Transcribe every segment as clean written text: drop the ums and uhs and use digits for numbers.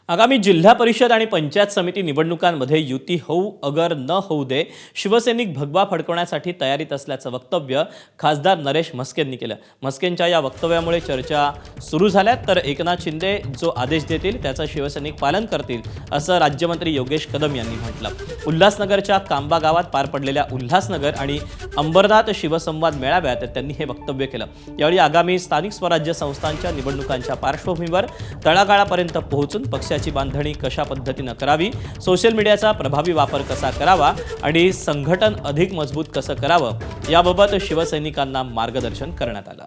आगामी जिल्हा परिषद आणि पंचायत समिती निवडणुकांमध्ये युती होऊ अगर न होऊ दे, शिवसैनिक भगवा फडकवण्यासाठी तयारीत असल्याचं वक्तव्य खासदार नरेश म्हस्केंनी केलं. म्हस्केंच्या या वक्तव्यामुळे चर्चा सुरू झाल्यात, तर एकनाथ शिंदे जो आदेश देतील त्याचं शिवसैनिक पालन करतील, असं राज्यमंत्री योगेश कदम यांनी म्हटलं. उल्हासनगरच्या कांबा गावात पार पडलेल्या उल्हासनगर आणि अंबरनाथ शिवसंवाद मेळाव्यात त्यांनी हे वक्तव्य केलं. यावेळी आगामी स्थानिक स्वराज्य संस्थांच्या निवडणुकांच्या पार्श्वभूमीवर तळागाळापर्यंत पोहोचून पक्षाची बांधणी कशा पद्धतीनं करावी, सोशल मीडियाचा प्रभावी वापर कसा करावा आणि संघटन अधिक मजबूत कसं करावं, याबाबत शिवसैनिकांना मार्गदर्शन करण्यात आलं.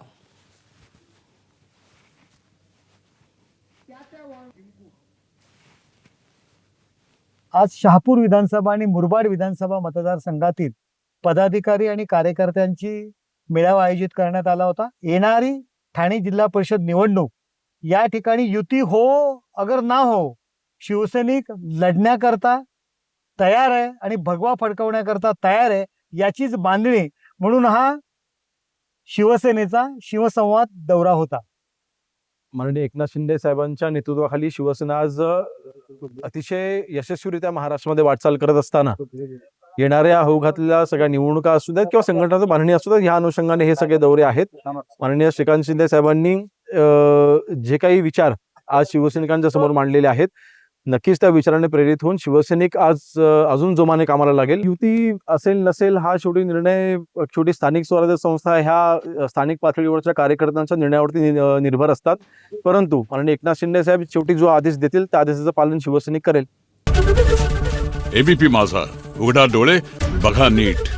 आज शहापूर विधानसभा आणि मुरबाड विधानसभा मतदारसंघातील पदाधिकारी आणि कार्यकर्त्यांची मेळावा आयोजित करण्यात आला होता. येणारी ठाणे जिल्हा परिषद निवडणूक या ठिकाणी युती हो अगर ना हो, शिवसैनिक लढण्याकरता तयार आहे आणि भगवा फडकवण्याकरता तयार आहे, याचीच बांधणी म्हणून हा शिवसेनेचा शिवसंवाद दौरा होता. माननीय एकनाथ शिंदे साहेबांच्या नेतृत्वाखाली शिवसेना आज अतिशय यशस्वीरित्या महाराष्ट्रामध्ये वाटचाल करत असताना येणाऱ्या अवघातल्या सगळ्या निवडणुका असू द्यात किंवा संघटनाचं बांधणी असू द्यात, या अनुषंगाने हे सगळे दौरे आहेत. माननीय श्रीकांत शिंदे साहेबांनी जे काही विचार आज शिवसैनिकांच्या समोर मांडलेले आहेत, नक्कीच त्या विचाराने प्रेरित होऊन शिवसैनिक आज अजून जोमाने कामाला लागेल. युती असेल नसेल हा शेवटी निर्णय शेवटी स्थानिक स्वराज्य संस्था ह्या स्थानिक पातळीवरच्या कार्यकर्त्यांच्या निर्णयावरती निर्भर असतात. परंतु माननीय एकनाथ शिंदे साहेब शेवटी जो आदेश देतील त्या आदेशाचं पालन शिवसैनिक करेल. एबीपी माझा, उघडा डोळे बघा नीट.